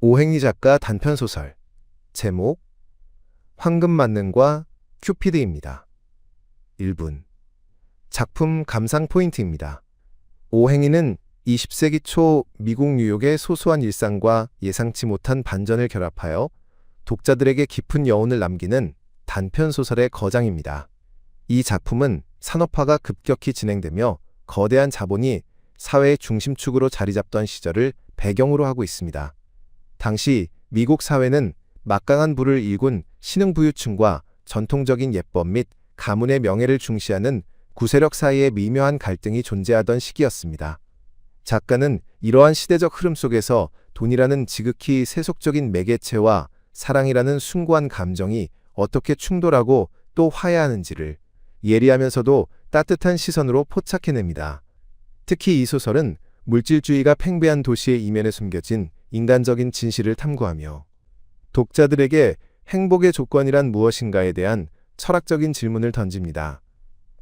오행리 작가 단편소설 제목 황금만능과 큐피드입니다. 1분 작품 감상 포인트입니다. 오행리는 20세기 초 미국 뉴욕의 소소한 일상과 예상치 못한 반전을 결합하여 독자들에게 깊은 여운을 남기는 단편소설의 거장입니다. 이 작품은 산업화가 급격히 진행되며 거대한 자본이 사회의 중심축으로 자리 잡던 시절을 배경으로 하고 있습니다. 당시 미국 사회는 막강한 부를 일군 신흥부유층과 전통적인 예법 및 가문의 명예를 중시하는 구세력 사이의 미묘한 갈등이 존재하던 시기였습니다. 작가는 이러한 시대적 흐름 속에서 돈이라는 지극히 세속적인 매개체와 사랑이라는 숭고한 감정이 어떻게 충돌하고 또 화해하는지를 예리하면서도 따뜻한 시선으로 포착해냅니다. 특히 이 소설은 물질주의가 팽배한 도시의 이면에 숨겨진 인간적인 진실을 탐구하며 독자들에게 행복의 조건이란 무엇인가에 대한 철학적인 질문을 던집니다.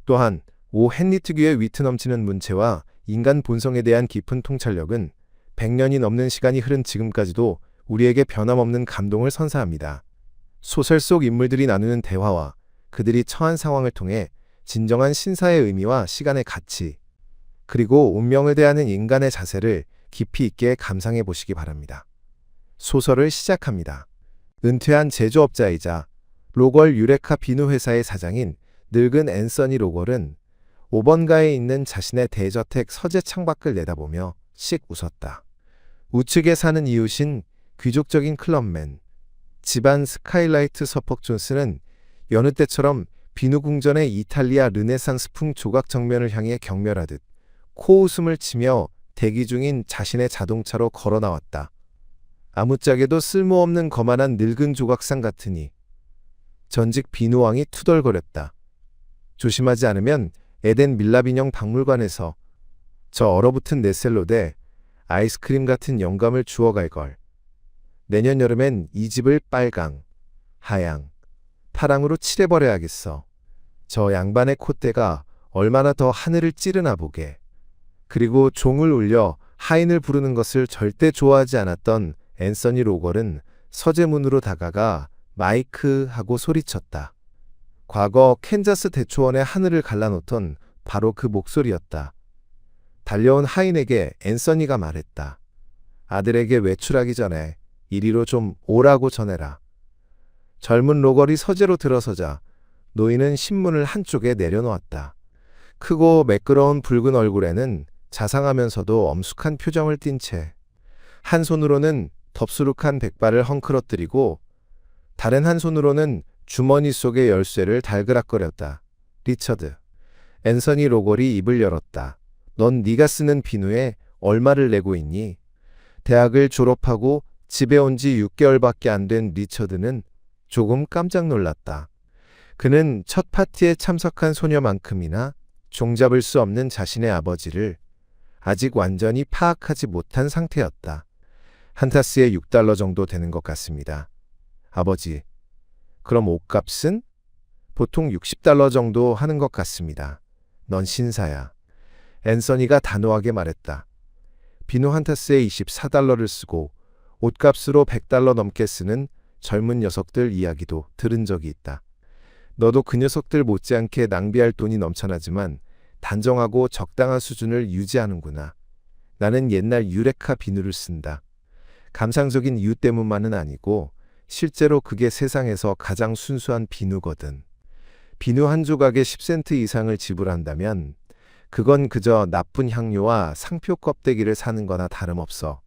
또한 오 헨리 특유의 위트 넘치는 문체와 인간 본성에 대한 깊은 통찰력은 100년이 넘는 시간이 흐른 지금까지도 우리에게 변함없는 감동을 선사합니다. 소설 속 인물들이 나누는 대화와 그들이 처한 상황을 통해 진정한 신사의 의미와 시간의 가치, 그리고 운명을 대하는 인간의 자세를 깊이 있게 감상해 보시기 바랍니다. 소설을 시작합니다. 은퇴한 제조업자이자 로걸 유레카 비누 회사의 사장인 늙은 앤서니 로걸은 5번가에 있는 자신의 대저택 서재 창밖을 내다보며 씩 웃었다. 우측에 사는 이웃인 귀족적인 클럽맨, 집안 스카일라이트 서퍽 존스는 여느 때처럼 비누 궁전의 이탈리아 르네상스풍 조각 정면을 향해 경멸하듯 코웃음을 치며 대기 중인 자신의 자동차로 걸어 나왔다. 아무짝에도 쓸모없는 거만한 늙은 조각상 같으니 전직 비누왕이 투덜거렸다. 조심하지 않으면 에덴 밀라빈형 박물관에서 저 얼어붙은 네셀로데 아이스크림 같은 영감을 주워갈 걸. 내년 여름엔 이 집을 빨강, 하양, 파랑으로 칠해버려야겠어. 저 양반의 콧대가 얼마나 더 하늘을 찌르나 보게. 그리고 종을 울려 하인을 부르는 것을 절대 좋아하지 않았던 앤서니 로걸은 서재문으로 다가가 마이크 하고 소리쳤다. 과거 캔자스 대초원의 하늘을 갈라놓던 바로 그 목소리였다. 달려온 하인에게 앤서니가 말했다. 아들에게 외출하기 전에 이리로 좀 오라고 전해라. 젊은 로걸이 서재로 들어서자 노인은 신문을 한쪽에 내려놓았다. 크고 매끄러운 붉은 얼굴에는 자상하면서도 엄숙한 표정을 띤 채 한 손으로는 덥수룩한 백발을 헝클어뜨리고 다른 한 손으로는 주머니 속의 열쇠를 달그락거렸다. 리처드. 앤서니 로걸이 입을 열었다. 넌 네가 쓰는 비누에 얼마를 내고 있니? 대학을 졸업하고 집에 온 지 6개월밖에 안 된 리처드는 조금 깜짝 놀랐다. 그는 첫 파티에 참석한 소녀만큼이나 종잡을 수 없는 자신의 아버지를 아직 완전히 파악하지 못한 상태였다. 한 타스에 $6 정도 되는 것 같습니다. 아버지, 그럼 옷값은? 보통 $60 정도 하는 것 같습니다. 넌 신사야. 앤서니가 단호하게 말했다. 비누 한 타스에 $24를 쓰고 옷값으로 $100 넘게 쓰는 젊은 녀석들 이야기도 들은 적이 있다. 너도 그 녀석들 못지않게 낭비할 돈이 넘쳐나지만 단정하고 적당한 수준을 유지하는구나. 나는 옛날 유레카 비누를 쓴다. 감상적인 이유 때문만은 아니고 실제로 그게 세상에서 가장 순수한 비누거든. 비누 한 조각에 10센트 이상을 지불한다면 그건 그저 나쁜 향료와 상표 껍데기를 사는 거나 다름없어.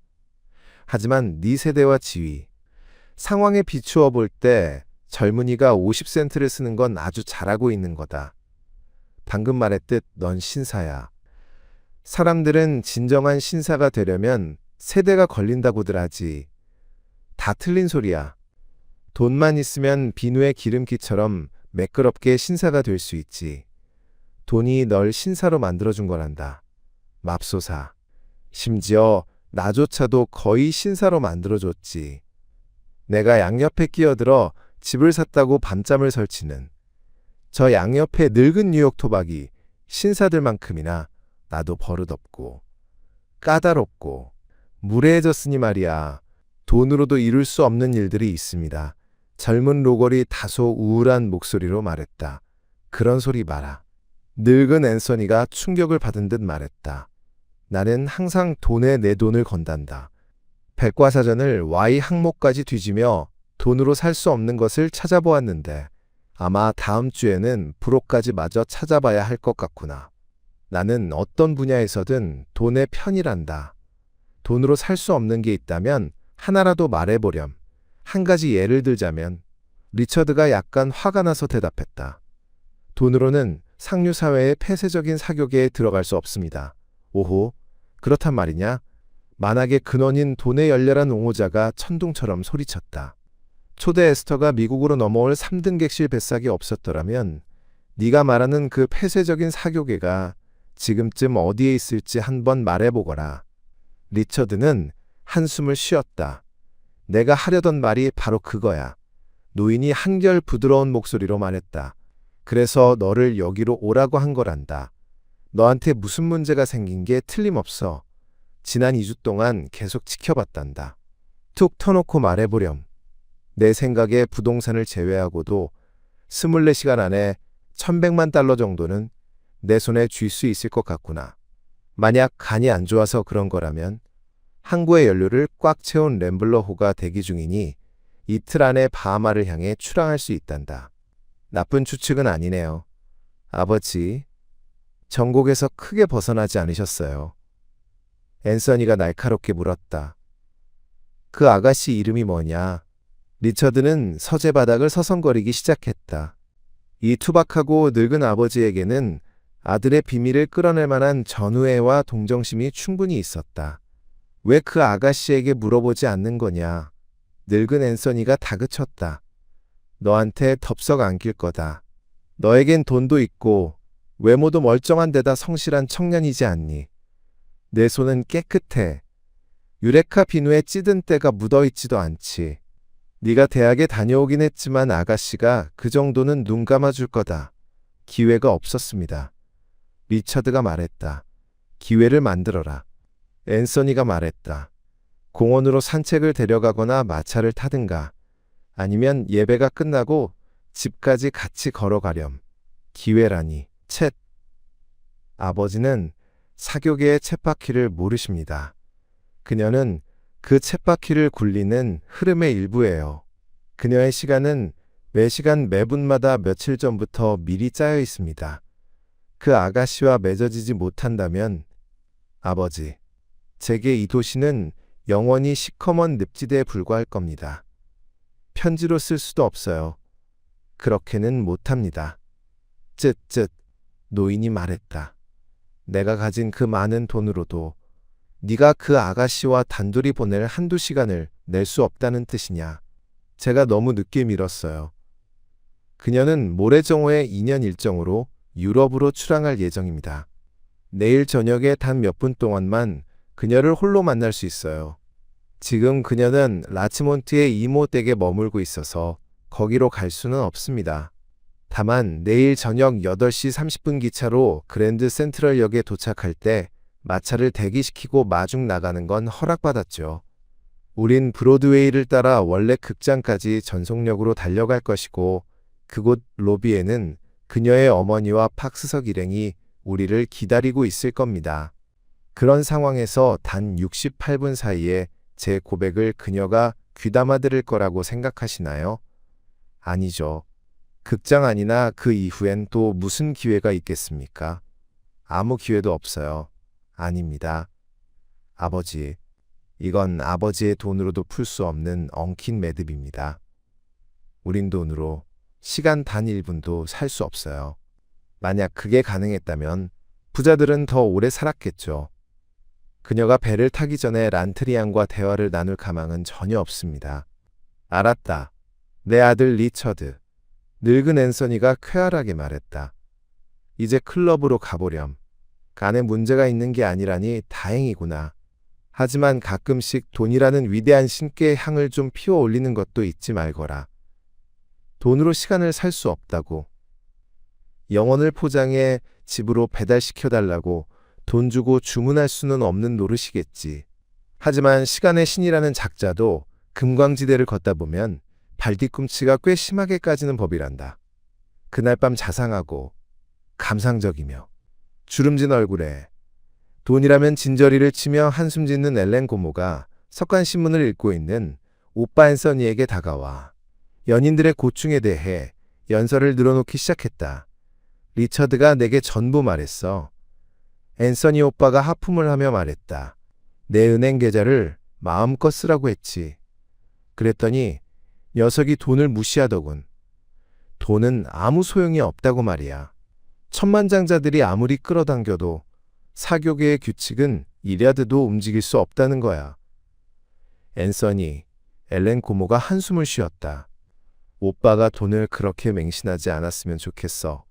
하지만 네 세대와 지위, 상황에 비추어 볼 때 젊은이가 50센트를 쓰는 건 아주 잘하고 있는 거다. 방금 말했듯 넌 신사야. 사람들은 진정한 신사가 되려면 세대가 걸린다고들 하지. 다 틀린 소리야. 돈만 있으면 비누의 기름기처럼 매끄럽게 신사가 될 수 있지. 돈이 널 신사로 만들어준 거란다. 맙소사. 심지어 나조차도 거의 신사로 만들어줬지. 내가 양옆에 끼어들어 집을 샀다고 밤잠을 설치는 저 양옆에 늙은 뉴욕 토박이 신사들만큼이나 나도 버릇없고 까다롭고 무례해졌으니 말이야. 돈으로도 이룰 수 없는 일들이 있습니다. 젊은 로걸이 다소 우울한 목소리로 말했다. 그런 소리 마라. 늙은 앤서니가 충격을 받은 듯 말했다. 나는 항상 돈에 내 돈을 건단다. 백과사전을 Y 항목까지 뒤지며 돈으로 살 수 없는 것을 찾아보았는데 아마 다음 주에는 불호까지 마저 찾아봐야 할 것 같구나. 나는 어떤 분야에서든 돈의 편이란다. 돈으로 살 수 없는 게 있다면 하나라도 말해보렴. 한 가지 예를 들자면 리처드가 약간 화가 나서 대답했다. 돈으로는 상류사회의 폐쇄적인 사교계에 들어갈 수 없습니다. 오호, 그렇단 말이냐? 만악의 근원인 돈의 열렬한 옹호자가 천둥처럼 소리쳤다. 초대 에스터가 미국으로 넘어올 3등 객실 뱃삭이 없었더라면 네가 말하는 그 폐쇄적인 사교계가 지금쯤 어디에 있을지 한번 말해보거라. 리처드는 한숨을 쉬었다. 내가 하려던 말이 바로 그거야. 노인이 한결 부드러운 목소리로 말했다. 그래서 너를 여기로 오라고 한 거란다. 너한테 무슨 문제가 생긴 게 틀림없어. 지난 2주 동안 계속 지켜봤단다. 툭 터놓고 말해보렴. 내 생각에 부동산을 제외하고도 24시간 안에 $1,100만 정도는 내 손에 쥘 수 있을 것 같구나. 만약 간이 안 좋아서 그런 거라면 항구의 연료를 꽉 채운 램블러호가 대기 중이니 이틀 안에 바하마를 향해 출항할 수 있단다. 나쁜 추측은 아니네요. 아버지, 정곡에서 크게 벗어나지 않으셨어요. 앤서니가 날카롭게 물었다. 그 아가씨 이름이 뭐냐? 리처드는 서재 바닥을 서성거리기 시작했다. 이 투박하고 늙은 아버지에게는 아들의 비밀을 끌어낼 만한 전우애와 동정심이 충분히 있었다. 왜 그 아가씨에게 물어보지 않는 거냐? 늙은 앤서니가 다그쳤다. 너한테 덥석 안길 거다. 너에겐 돈도 있고 외모도 멀쩡한 데다 성실한 청년이지 않니? 내 손은 깨끗해. 유레카 비누에 찌든 때가 묻어있지도 않지. 네가 대학에 다녀오긴 했지만 아가씨가 그 정도는 눈 감아줄 거다. 기회가 없었습니다. 리처드가 말했다. 기회를 만들어라. 앤서니가 말했다. 공원으로 산책을 데려가거나 마차를 타든가 아니면 예배가 끝나고 집까지 같이 걸어가렴. 기회라니. 쳇. 아버지는 사교계의 쳇바퀴를 모르십니다. 그녀는 그 쳇바퀴를 굴리는 흐름의 일부예요. 그녀의 시간은 매 시간 매 분마다 며칠 전부터 미리 짜여 있습니다. 그 아가씨와 맺어지지 못한다면 아버지, 제게 이 도시는 영원히 시커먼 늪지대에 불과할 겁니다. 편지로 쓸 수도 없어요. 그렇게는 못합니다. 쯧쯧. 노인이 말했다. 내가 가진 그 많은 돈으로도 네가 그 아가씨와 단둘이 보낼 한두 시간을 낼 수 없다는 뜻이냐. 제가 너무 늦게 미뤘어요. 그녀는 모레정오의 2년 일정으로 유럽으로 출항할 예정입니다. 내일 저녁에 단 몇 분 동안만 그녀를 홀로 만날 수 있어요. 지금 그녀는 라치몬트의 이모 댁에 머물고 있어서 거기로 갈 수는 없습니다. 다만 내일 저녁 8시 30분 기차로 그랜드 센트럴역에 도착할 때 마차를 대기시키고 마중 나가는 건 허락받았죠. 우린 브로드웨이를 따라 원래 극장까지 전속력으로 달려갈 것이고 그곳 로비에는 그녀의 어머니와 팍스석 일행이 우리를 기다리고 있을 겁니다. 그런 상황에서 단 68분 사이에 제 고백을 그녀가 귀담아 들을 거라고 생각하시나요? 아니죠. 극장 안이나 그 이후엔 또 무슨 기회가 있겠습니까? 아무 기회도 없어요. 아닙니다. 아버지, 이건 아버지의 돈으로도 풀 수 없는 엉킨 매듭입니다. 우린 돈으로 시간 단 1분도 살 수 없어요. 만약 그게 가능했다면 부자들은 더 오래 살았겠죠. 그녀가 배를 타기 전에 란트리안과 대화를 나눌 가망은 전혀 없습니다. 알았다. 내 아들 리처드. 늙은 앤서니가 쾌활하게 말했다. 이제 클럽으로 가보렴. 간에 문제가 있는 게 아니라니 다행이구나. 하지만 가끔씩 돈이라는 위대한 신께의 향을 좀 피워 올리는 것도 잊지 말거라. 돈으로 시간을 살 수 없다고. 영혼을 포장해 집으로 배달시켜달라고 돈 주고 주문할 수는 없는 노릇이겠지. 하지만 시간의 신이라는 작자도 금광지대를 걷다 보면 발뒤꿈치가 꽤 심하게 까지는 법이란다. 그날 밤 자상하고 감상적이며 주름진 얼굴에 돈이라면 진저리를 치며 한숨 짓는 엘렌 고모가 석간신문을 읽고 있는 오빠 앤서니에게 다가와 연인들의 고충에 대해 연설을 늘어놓기 시작했다. 리처드가 내게 전부 말했어. 앤서니 오빠가 하품을 하며 말했다. 내 은행 계좌를 마음껏 쓰라고 했지. 그랬더니 녀석이 돈을 무시하더군. 돈은 아무 소용이 없다고 말이야. 천만장자들이 아무리 끌어당겨도 사교계의 규칙은 이랴드도 움직일 수 없다는 거야. 앤서니, 엘렌 고모가 한숨을 쉬었다. 오빠가 돈을 그렇게 맹신하지 않았으면 좋겠어.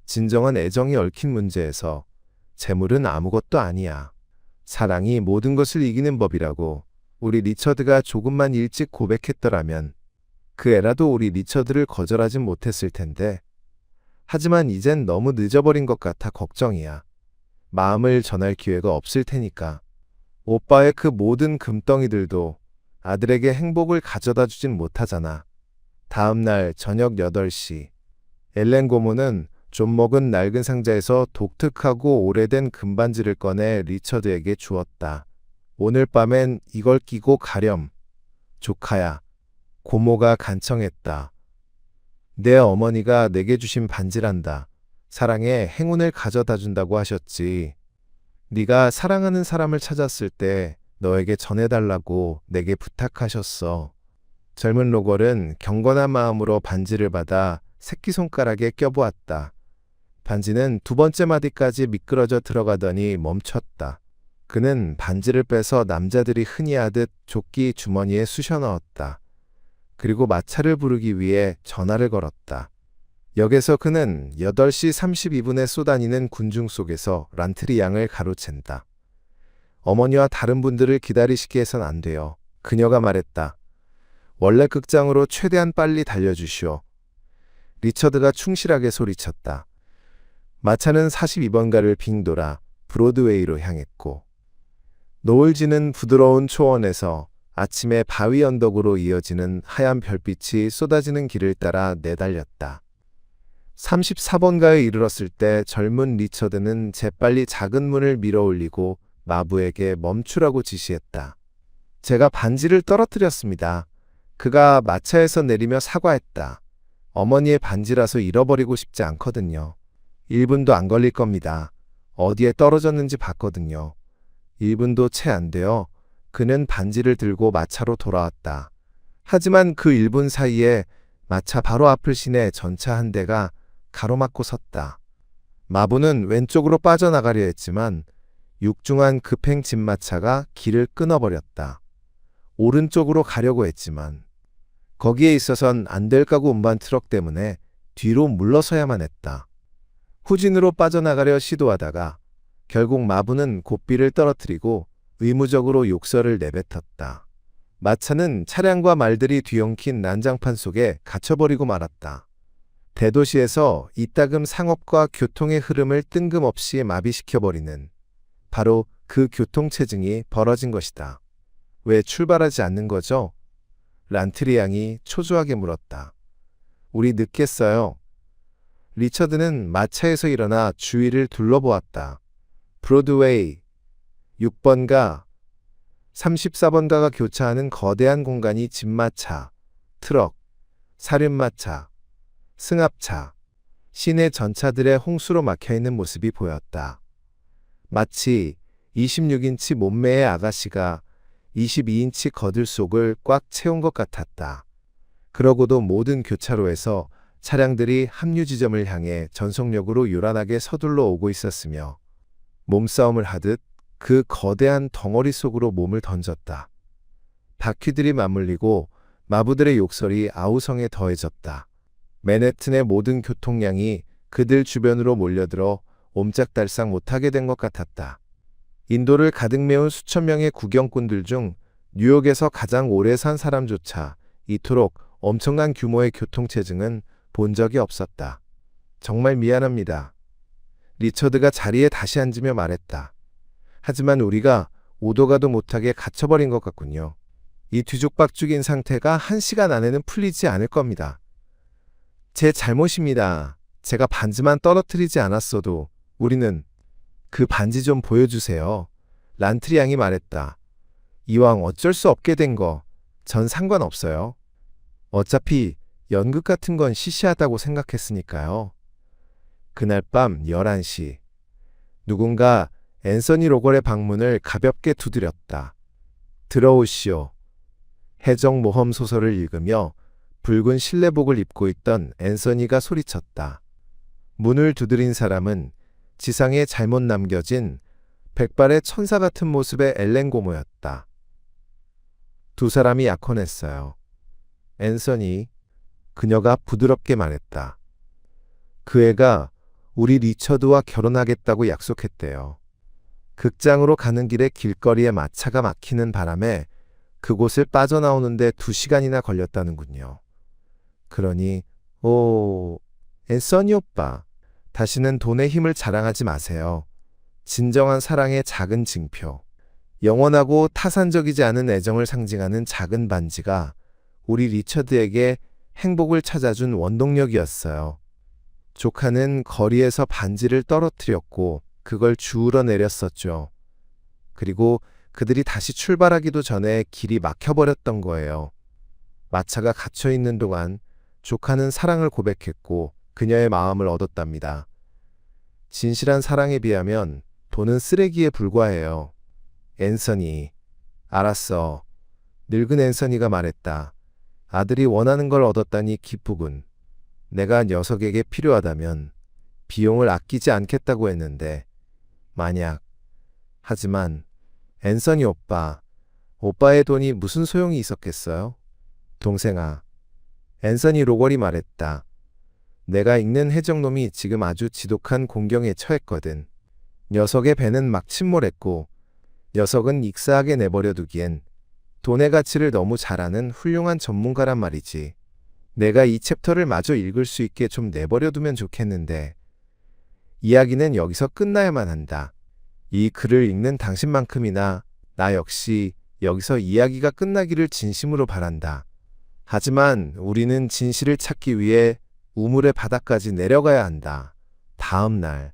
진정한 애정이 얽힌 문제에서 재물은 아무것도 아니야. 사랑이 모든 것을 이기는 법이라고 우리 리처드가 조금만 일찍 고백했더라면 그 애라도 우리 리처드를 거절하진 못했을 텐데. 하지만 이젠 너무 늦어버린 것 같아 걱정이야. 마음을 전할 기회가 없을 테니까. 오빠의 그 모든 금덩이들도 아들에게 행복을 가져다 주진 못하잖아. 다음 날 저녁 8시, 엘렌 고모는 좀 먹은 낡은 상자에서 독특하고 오래된 금반지를 꺼내 리처드에게 주었다. 오늘 밤엔 이걸 끼고 가렴. 조카야, 고모가 간청했다. 내 어머니가 내게 주신 반지란다. 사랑에 행운을 가져다 준다고 하셨지. 네가 사랑하는 사람을 찾았을 때 너에게 전해달라고 내게 부탁하셨어. 젊은 로걸은 경건한 마음으로 반지를 받아 새끼손가락에 껴보았다. 반지는 두 번째 마디까지 미끄러져 들어가더니 멈췄다. 그는 반지를 빼서 남자들이 흔히 하듯 조끼 주머니에 쑤셔 넣었다. 그리고 마차를 부르기 위해 전화를 걸었다. 역에서 그는 8시 32분에 쏘다니는 군중 속에서 란트리 양을 가로챈다. 어머니와 다른 분들을 기다리시게 해선 안 돼요. 그녀가 말했다. 원래 극장으로 최대한 빨리 달려주시오. 리처드가 충실하게 소리쳤다. 마차는 42번가를 빙 돌아 브로드웨이로 향했고 노을 지는 부드러운 초원에서 아침에 바위 언덕으로 이어지는 하얀 별빛이 쏟아지는 길을 따라 내달렸다. 34번가에 이르렀을 때 젊은 리처드는 재빨리 작은 문을 밀어 올리고 마부에게 멈추라고 지시했다. 제가 반지를 떨어뜨렸습니다. 그가 마차에서 내리며 사과했다. 어머니의 반지라서 잃어버리고 싶지 않거든요. 1분도 안 걸릴 겁니다. 어디에 떨어졌는지 봤거든요. 1분도 채 안 돼요. 그는 반지를 들고 마차로 돌아왔다. 하지만 그 1분 사이에 마차 바로 앞을 시내 전차 한 대가 가로막고 섰다. 마부는 왼쪽으로 빠져나가려 했지만 육중한 급행 진마차가 길을 끊어버렸다. 오른쪽으로 가려고 했지만 거기에 있어선 안 될 까고 운반 트럭 때문에 뒤로 물러서야만 했다. 후진으로 빠져나가려 시도하다가 결국 마부는 고삐를 떨어뜨리고 의무적으로 욕설을 내뱉었다. 마차는 차량과 말들이 뒤엉킨 난장판 속에 갇혀버리고 말았다. 대도시에서 이따금 상업과 교통의 흐름을 뜬금없이 마비시켜버리는 바로 그 교통체증이 벌어진 것이다. 왜 출발하지 않는 거죠? 란트리 양이 초조하게 물었다. 우리 늦겠어요. 리처드는 마차에서 일어나 주위를 둘러보았다. 브로드웨이, 6번가, 34번가가 교차하는 거대한 공간이 진마차, 트럭, 사륜마차, 승합차, 시내 전차들의 홍수로 막혀있는 모습이 보였다. 마치 26인치 몸매의 아가씨가 22인치 거들 속을 꽉 채운 것 같았다. 그러고도 모든 교차로에서 차량들이 합류 지점을 향해 전속력으로 요란하게 서둘러 오고 있었으며 몸싸움을 하듯 그 거대한 덩어리 속으로 몸을 던졌다. 바퀴들이 맞물리고 마부들의 욕설이 아우성에 더해졌다. 맨해튼의 모든 교통량이 그들 주변으로 몰려들어 옴짝달싹 못하게 된 것 같았다. 인도를 가득 메운 수천 명의 구경꾼들 중 뉴욕에서 가장 오래 산 사람조차 이토록 엄청난 규모의 교통체증은 본 적이 없었다. 정말 미안합니다. 리처드가 자리에 다시 앉으며 말했다. 하지만 우리가 오도 가도 못하게 갇혀버린 것 같군요. 이 뒤죽박죽인 상태가 1시간 안에는 풀리지 않을 겁니다. 제 잘못입니다. 제가 반지만 떨어뜨리지 않았어도 우리는 그 반지 좀 보여주세요. 란트리 양이 말했다. 이왕 어쩔 수 없게 된 거 전 상관없어요. 어차피 연극 같은 건 시시하다고 생각했으니까요. 그날 밤 11시 누군가 앤서니 로걸의 방문을 가볍게 두드렸다. 들어오시오. 해적모험 소설을 읽으며 붉은 실내복을 입고 있던 앤서니가 소리쳤다. 문을 두드린 사람은 지상에 잘못 남겨진 백발의 천사 같은 모습의 엘렌 고모였다. 두 사람이 약혼했어요. 앤서니, 그녀가 부드럽게 말했다. 그 애가 우리 리처드와 결혼하겠다고 약속했대요. 극장으로 가는 길에 길거리에 마차가 막히는 바람에 그곳을 빠져나오는데 2시간이나 걸렸다는군요. 그러니, 앤서니 오빠, 다시는 돈의 힘을 자랑하지 마세요. 진정한 사랑의 작은 징표. 영원하고 타산적이지 않은 애정을 상징하는 작은 반지가 우리 리처드에게 행복을 찾아준 원동력이었어요. 조카는 거리에서 반지를 떨어뜨렸고 그걸 주우러 내렸었죠. 그리고 그들이 다시 출발하기도 전에 길이 막혀버렸던 거예요. 마차가 갇혀있는 동안 조카는 사랑을 고백했고 그녀의 마음을 얻었답니다. 진실한 사랑에 비하면 돈은 쓰레기에 불과해요. 앤서니, 알았어. 늙은 앤서니가 말했다. 아들이 원하는 걸 얻었다니 기쁘군. 내가 녀석에게 필요하다면 비용을 아끼지 않겠다고 했는데 하지만 앤서니 오빠, 오빠의 돈이 무슨 소용이 있었겠어요? 동생아, 앤서니 로걸이 말했다. 내가 읽는 해적놈이 지금 아주 지독한 공경에 처했거든. 녀석의 배는 막 침몰했고 녀석은 익사하게 내버려 두기엔 돈의 가치를 너무 잘 아는 훌륭한 전문가란 말이지. 내가 이 챕터를 마저 읽을 수 있게 좀 내버려 두면 좋겠는데 이야기는 여기서 끝나야만 한다. 이 글을 읽는 당신만큼이나 나 역시 여기서 이야기가 끝나기를 진심으로 바란다. 하지만 우리는 진실을 찾기 위해 우물의 바닥까지 내려가야 한다. 다음 날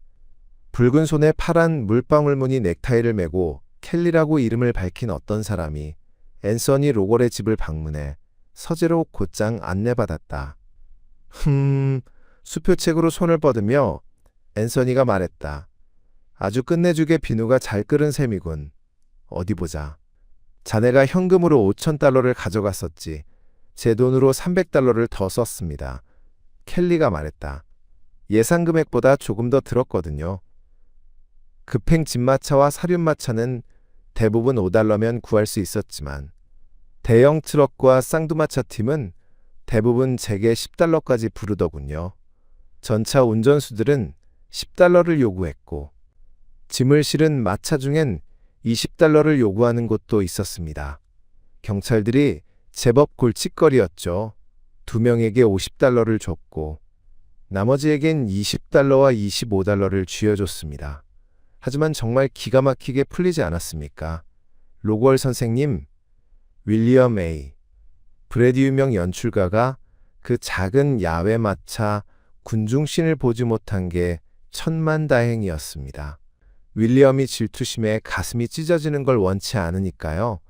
붉은 손에 파란 물방울 무늬 넥타이를 메고 켈리라고 이름을 밝힌 어떤 사람이 앤서니 로걸의 집을 방문해 서재로 곧장 안내받았다. 수표책으로 손을 뻗으며 앤서니가 말했다. 아주 끝내주게 비누가 잘 끓은 셈이군. 어디 보자. 자네가 현금으로 5,000달러를 가져갔었지. 제 돈으로 300달러를 더 썼습니다. 켈리가 말했다. 예상 금액보다 조금 더 들었거든요. 급행 집마차와 사륜마차는 대부분 5달러면 구할 수 있었지만 대형 트럭과 쌍두마차 팀은 대부분 제게 10달러까지 부르더군요. 전차 운전수들은 10달러를 요구했고 짐을 실은 마차 중엔 20달러를 요구하는 곳도 있었습니다. 경찰들이 제법 골칫거리였죠. 2명에게 50달러를 줬고 나머지에겐 20달러와 25달러를 쥐어줬습니다. 하지만 정말 기가 막히게 풀리지 않았습니까? 로걸 선생님, 윌리엄 A. 브래디 유명 연출가가 그 작은 야외 마차 군중신을 보지 못한 게 천만다행이었습니다. 윌리엄이 질투심에 가슴이 찢어지는 걸 원치 않으니까요.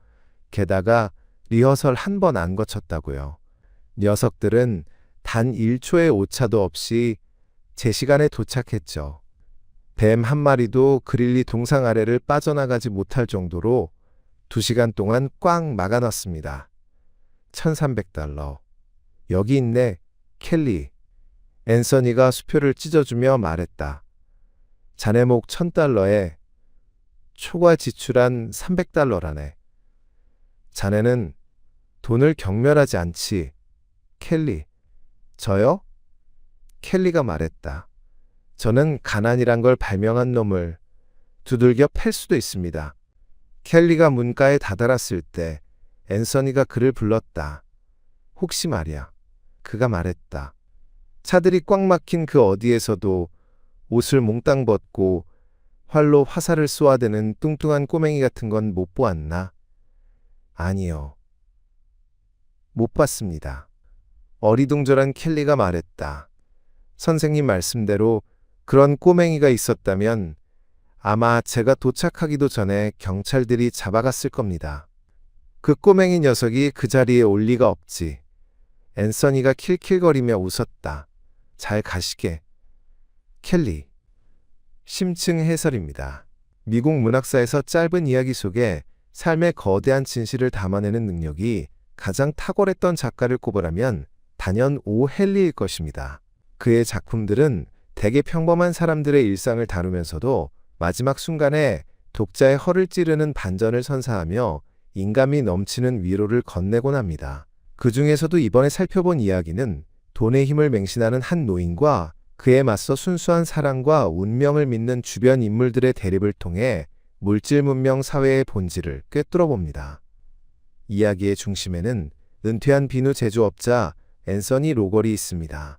게다가 리허설 한 번 안 거쳤다고요. 녀석들은 단 1초의 오차도 없이 제 시간에 도착했죠. 뱀 한 마리도 그릴리 동상 아래를 빠져나가지 못할 정도로 2시간 동안 꽉 막아놨습니다. 1,300달러. 여기 있네, 켈리. 앤서니가 수표를 찢어주며 말했다. 자네 목 1,000달러에 초과 지출한 300달러라네. 자네는 돈을 경멸하지 않지, 켈리. 저요? 켈리가 말했다. 저는 가난이란 걸 발명한 놈을 두들겨 팰 수도 있습니다. 켈리가 문가에 다다랐을 때 앤서니가 그를 불렀다. 혹시 말이야. 그가 말했다. 차들이 꽉 막힌 그 어디에서도 옷을 몽땅 벗고 활로 화살을 쏘아대는 뚱뚱한 꼬맹이 같은 건 못 보았나? 아니요. 못 봤습니다. 어리둥절한 켈리가 말했다. 선생님 말씀대로 그런 꼬맹이가 있었다면 아마 제가 도착하기도 전에 경찰들이 잡아갔을 겁니다. 그 꼬맹이 녀석이 그 자리에 올 리가 없지. 앤서니가 킬킬거리며 웃었다. 잘 가시게. 켈리. 심층 해설입니다. 미국 문학사에서 짧은 이야기 속에 삶의 거대한 진실을 담아내는 능력이 가장 탁월했던 작가를 꼽으라면 단연 오 헨리일 것입니다. 그의 작품들은 대개 평범한 사람들의 일상을 다루면서도 마지막 순간에 독자의 허를 찌르는 반전을 선사하며 인감이 넘치는 위로를 건네곤 합니다. 그 중에서도 이번에 살펴본 이야기는 돈의 힘을 맹신하는 한 노인과 그에 맞서 순수한 사랑과 운명을 믿는 주변 인물들의 대립을 통해 물질 문명 사회의 본질을 꿰뚫어 봅니다. 이야기의 중심에는 은퇴한 비누 제조업자 앤서니 로걸이 있습니다.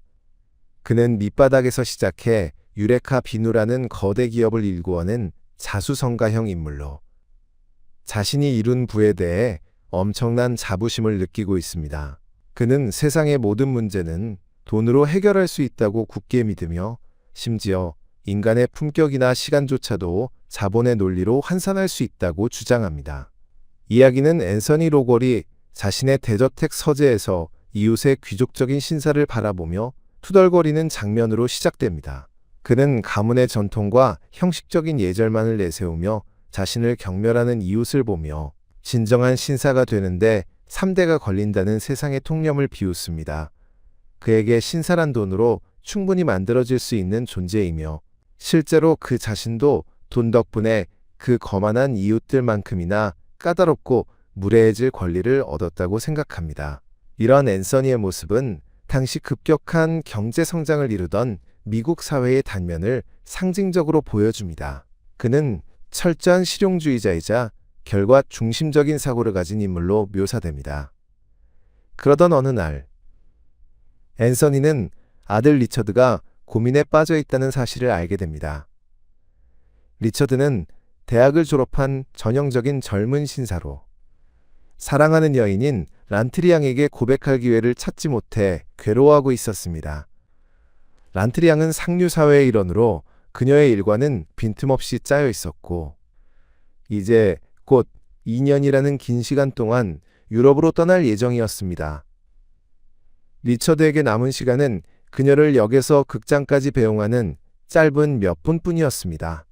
그는 밑바닥에서 시작해 유레카 비누라는 거대 기업을 일구어낸 자수성가형 인물로 자신이 이룬 부에 대해 엄청난 자부심을 느끼고 있습니다. 그는 세상의 모든 문제는 돈으로 해결할 수 있다고 굳게 믿으며 심지어 인간의 품격이나 시간조차도 자본의 논리로 환산할 수 있다고 주장합니다. 이야기는 앤서니 로걸이 자신의 대저택 서재에서 이웃의 귀족적인 신사를 바라보며 투덜거리는 장면으로 시작됩니다. 그는 가문의 전통과 형식적인 예절만을 내세우며 자신을 경멸하는 이웃을 보며 진정한 신사가 되는데 3대가 걸린다는 세상의 통념을 비웃습니다. 그에게 신사란 돈으로 충분히 만들어질 수 있는 존재이며 실제로 그 자신도 돈 덕분에 그 거만한 이웃들만큼이나 까다롭고 무례해질 권리를 얻었다고 생각합니다. 이런 앤서니의 모습은 당시 급격한 경제 성장을 이루던 미국 사회의 단면을 상징적으로 보여줍니다. 그는 철저한 실용주의자이자 결과 중심적인 사고를 가진 인물로 묘사됩니다. 그러던 어느 날, 앤서니는 아들 리처드가 고민에 빠져 있다는 사실을 알게 됩니다. 리처드는 대학을 졸업한 전형적인 젊은 신사로 사랑하는 여인인 란트리 양에게 고백할 기회를 찾지 못해 괴로워하고 있었습니다. 란트리 양은 상류 사회의 일원으로 그녀의 일과는 빈틈없이 짜여 있었고 이제 곧 2년이라는 긴 시간 동안 유럽으로 떠날 예정이었습니다. 리처드에게 남은 시간은 그녀를 역에서 극장까지 배웅하는 짧은 몇 분뿐이었습니다.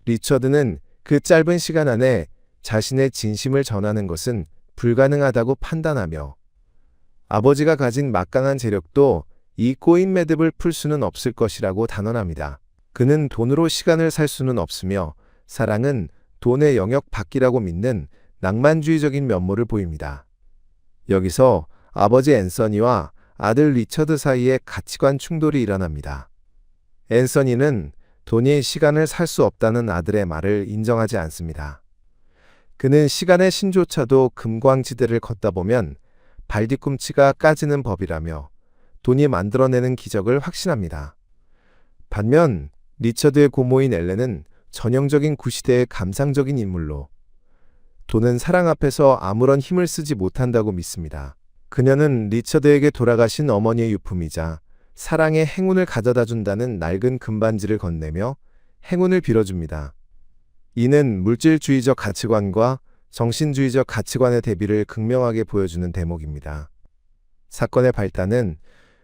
리처드는 그 짧은 시간 안에 자신의 진심을 전하는 것은 불가능하다고 판단하며 아버지가 가진 막강한 재력도 이 꼬인 매듭을 풀 수는 없을 것이라고 단언합니다. 그는 돈으로 시간을 살 수는 없으며 사랑은 돈의 영역 밖이라고 믿는 낭만주의적인 면모를 보입니다. 여기서 아버지 앤서니와 아들 리처드 사이에 가치관 충돌이 일어납니다. 앤서니는 돈이 시간을 살 수 없다는 아들의 말을 인정하지 않습니다. 그는 시간의 신조차도 금광지대를 걷다 보면 발뒤꿈치가 까지는 법이라며 돈이 만들어내는 기적을 확신합니다. 반면 리처드의 고모인 엘렌은 전형적인 구시대의 감상적인 인물로 돈은 사랑 앞에서 아무런 힘을 쓰지 못한다고 믿습니다. 그녀는 리처드에게 돌아가신 어머니의 유품이자 사랑의 행운을 가져다 준다는 낡은 금반지를 건네며 행운을 빌어줍니다. 이는 물질주의적 가치관과 정신주의적 가치관의 대비를 극명하게 보여주는 대목입니다. 사건의 발단은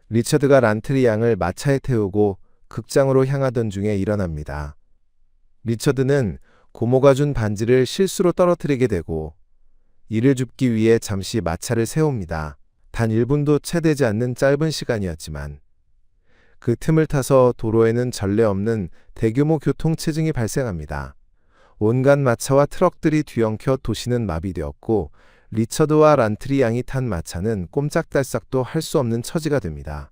리처드가 란트리 양을 마차에 태우고 극장으로 향하던 중에 일어납니다. 리처드는 고모가 준 반지를 실수로 떨어뜨리게 되고 이를 줍기 위해 잠시 마차를 세웁니다. 단 1분도 채 되지 않는 짧은 시간이었지만 그 틈을 타서 도로에는 전례 없는 대규모 교통체증이 발생합니다. 온갖 마차와 트럭들이 뒤엉켜 도시는 마비되었고 리처드와 란트리 양이 탄 마차는 꼼짝달싹도 할 수 없는 처지가 됩니다.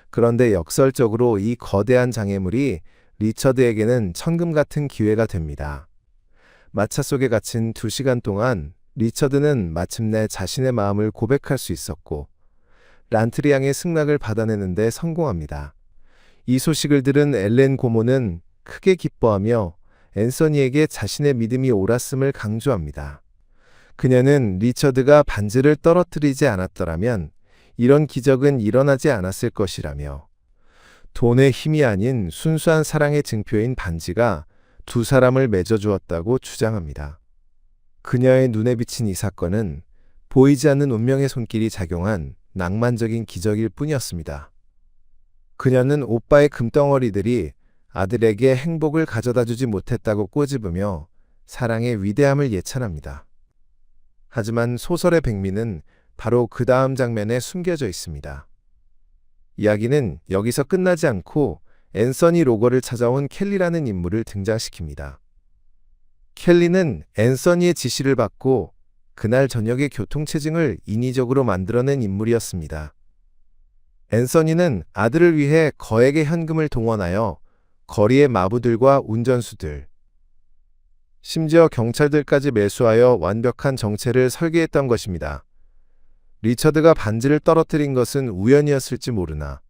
그런데 역설적으로 이 거대한 장애물이 리처드에게는 천금 같은 기회가 됩니다. 마차 속에 갇힌 2시간 동안 리처드는 마침내 자신의 마음을 고백할 수 있었고 란트리 양의 승낙을 받아내는 데 성공합니다. 이 소식을 들은 엘렌 고모는 크게 기뻐하며 앤서니에게 자신의 믿음이 옳았음을 강조합니다. 그녀는 리처드가 반지를 떨어뜨리지 않았더라면 이런 기적은 일어나지 않았을 것이라며 돈의 힘이 아닌 순수한 사랑의 증표인 반지가 두 사람을 맺어주었다고 주장합니다. 그녀의 눈에 비친 이 사건은 보이지 않는 운명의 손길이 작용한 낭만적인 기적일 뿐이었습니다. 그녀는 오빠의 금덩어리들이 아들에게 행복을 가져다 주지 못했다고 꼬집으며 사랑의 위대함을 예찬합니다. 하지만 소설의 백미는 바로 그 다음 장면에 숨겨져 있습니다. 이야기는 여기서 끝나지 않고 앤서니 로거를 찾아온 켈리라는 인물을 등장시킵니다. 켈리는 앤서니의 지시를 받고 그날 저녁의 교통체증을 인위적으로 만들어낸 인물이었습니다. 앤서니는 아들을 위해 거액의 현금을 동원하여 거리의 마부들과 운전수들, 심지어 경찰들까지 매수하여 완벽한 정체를 설계했던 것입니다. 리처드가 반지를 떨어뜨린 것은 우연이었을지 모르나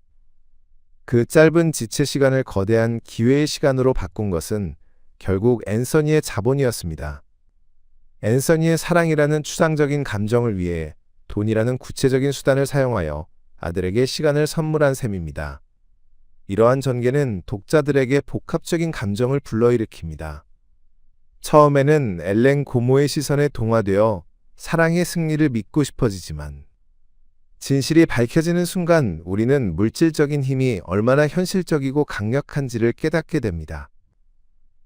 그 짧은 지체 시간을 거대한 기회의 시간으로 바꾼 것은 결국 앤서니의 자본이었습니다. 앤서니의 사랑이라는 추상적인 감정을 위해 돈이라는 구체적인 수단을 사용하여 아들에게 시간을 선물한 셈입니다. 이러한 전개는 독자들에게 복합적인 감정을 불러일으킵니다. 처음에는 엘렌 고모의 시선에 동화되어 사랑의 승리를 믿고 싶어지지만 진실이 밝혀지는 순간 우리는 물질적인 힘이 얼마나 현실적이고 강력한지를 깨닫게 됩니다.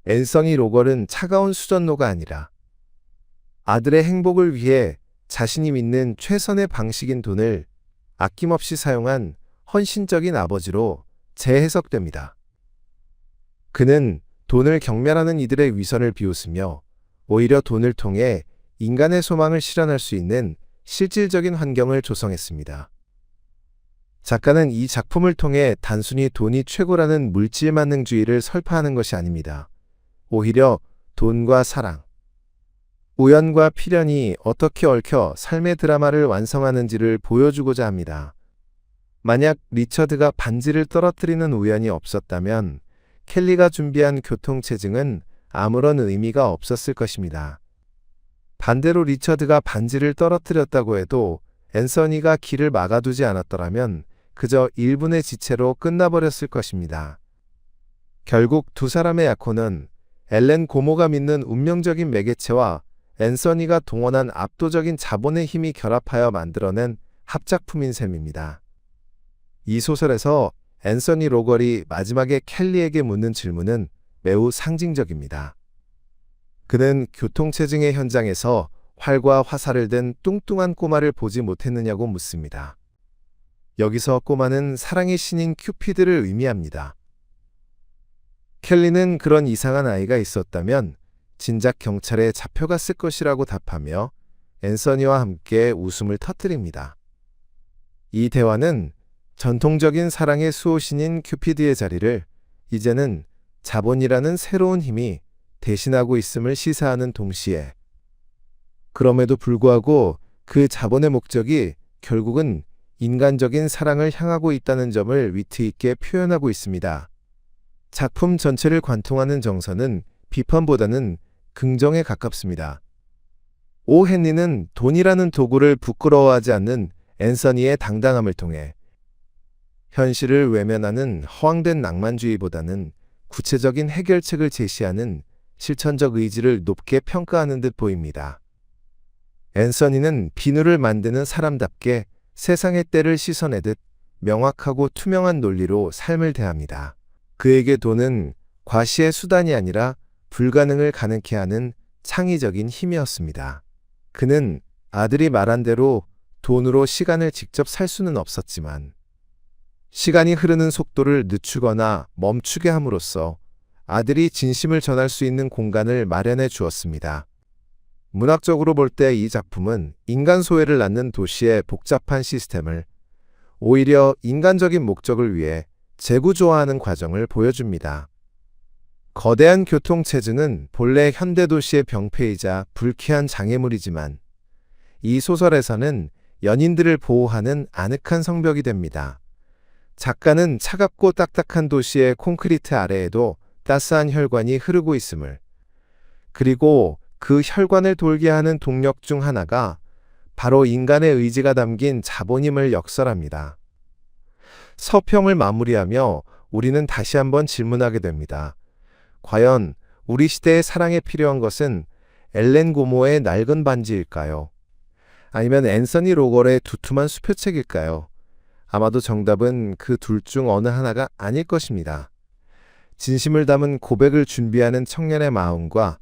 앤서니 로걸은 차가운 수전노가 아니라 아들의 행복을 위해 자신이 믿는 최선의 방식인 돈을 아낌없이 사용한 헌신적인 아버지로 재해석됩니다. 그는 돈을 경멸하는 이들의 위선을 비웃으며 오히려 돈을 통해 인간의 소망을 실현할 수 있는 실질적인 환경을 조성했습니다. 작가는 이 작품을 통해 단순히 돈이 최고라는 물질만능주의를 설파하는 것이 아닙니다. 오히려 돈과 사랑, 우연과 필연이 어떻게 얽혀 삶의 드라마를 완성하는지를 보여주고자 합니다. 만약 리처드가 반지를 떨어뜨리는 우연이 없었다면 켈리가 준비한 교통체증은 아무런 의미가 없었을 것입니다. 반대로 리처드가 반지를 떨어뜨렸다고 해도 앤서니가 길을 막아두지 않았더라면 그저 1분의 지체로 끝나버렸을 것입니다. 결국 두 사람의 약혼은 엘렌 고모가 믿는 운명적인 매개체와 앤서니가 동원한 압도적인 자본의 힘이 결합하여 만들어낸 합작품인 셈입니다. 이 소설에서 앤서니 로걸이 마지막에 켈리에게 묻는 질문은 매우 상징적입니다. 그는 교통체증의 현장에서 활과 화살을 든 뚱뚱한 꼬마를 보지 못했느냐고 묻습니다. 여기서 꼬마는 사랑의 신인 큐피드를 의미합니다. 켈리는 그런 이상한 아이가 있었다면 진작 경찰에 잡혀갔을 것이라고 답하며 앤서니와 함께 웃음을 터뜨립니다. 이 대화는 전통적인 사랑의 수호신인 큐피드의 자리를 이제는 자본이라는 새로운 힘이 대신하고 있음을 시사하는 동시에 그럼에도 불구하고 그 자본의 목적이 결국은 인간적인 사랑을 향하고 있다는 점을 위트 있게 표현하고 있습니다. 작품 전체를 관통하는 정서는 비판보다는 긍정에 가깝습니다. 오 헨리는 돈이라는 도구를 부끄러워하지 않는 앤서니의 당당함을 통해 현실을 외면하는 허황된 낭만주의보다는 구체적인 해결책을 제시하는 실천적 의지를 높게 평가하는 듯 보입니다. 앤서니는 비누를 만드는 사람답게 세상의 때를 씻어내듯 명확하고 투명한 논리로 삶을 대합니다. 그에게 돈은 과시의 수단이 아니라 불가능을 가능케 하는 창의적인 힘이었습니다. 그는 아들이 말한 대로 돈으로 시간을 직접 살 수는 없었지만 시간이 흐르는 속도를 늦추거나 멈추게 함으로써 아들이 진심을 전할 수 있는 공간을 마련해 주었습니다. 문학적으로 볼 때 이 작품은 인간 소외를 낳는 도시의 복잡한 시스템을 오히려 인간적인 목적을 위해 재구조화하는 과정을 보여줍니다. 거대한 교통체증은 본래 현대도시의 병폐이자 불쾌한 장애물이지만 이 소설에서는 연인들을 보호하는 아늑한 성벽이 됩니다. 작가는 차갑고 딱딱한 도시의 콘크리트 아래에도 따스한 혈관이 흐르고 있음을, 그리고 그 혈관을 돌게 하는 동력 중 하나가 바로 인간의 의지가 담긴 자본임을 역설합니다. 서평을 마무리하며 우리는 다시 한번 질문하게 됩니다. 과연 우리 시대의 사랑에 필요한 것은 엘렌 고모의 낡은 반지일까요? 아니면 앤서니 로걸의 두툼한 수표책일까요? 아마도 정답은 그 둘 중 어느 하나가 아닐 것입니다. 진심을 담은 고백을 준비하는 청년의 마음과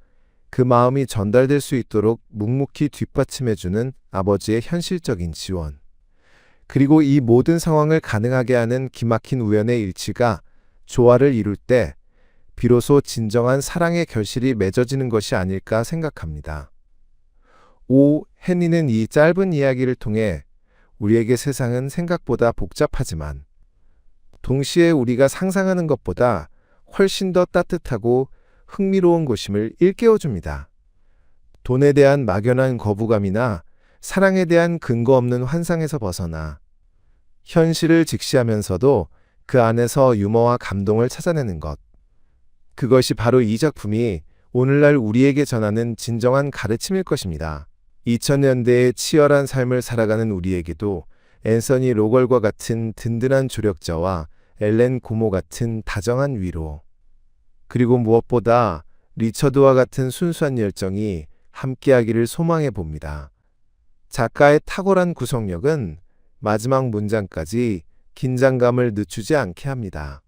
그 마음이 전달될 수 있도록 묵묵히 뒷받침해주는 아버지의 현실적인 지원. 그리고 이 모든 상황을 가능하게 하는 기막힌 우연의 일치가 조화를 이룰 때 비로소 진정한 사랑의 결실이 맺어지는 것이 아닐까 생각합니다. 오 헨리는 이 짧은 이야기를 통해 우리에게 세상은 생각보다 복잡하지만 동시에 우리가 상상하는 것보다 훨씬 더 따뜻하고 흥미로운 곳임을 일깨워줍니다. 돈에 대한 막연한 거부감이나 사랑에 대한 근거 없는 환상에서 벗어나 현실을 직시하면서도 그 안에서 유머와 감동을 찾아내는 것. 그것이 바로 이 작품이 오늘날 우리에게 전하는 진정한 가르침일 것입니다. 2000년대의 치열한 삶을 살아가는 우리에게도 앤서니 로걸과 같은 든든한 조력자와 엘렌 고모 같은 다정한 위로, 그리고 무엇보다 리처드와 같은 순수한 열정이 함께하기를 소망해 봅니다. 작가의 탁월한 구성력은 마지막 문장까지 긴장감을 늦추지 않게 합니다.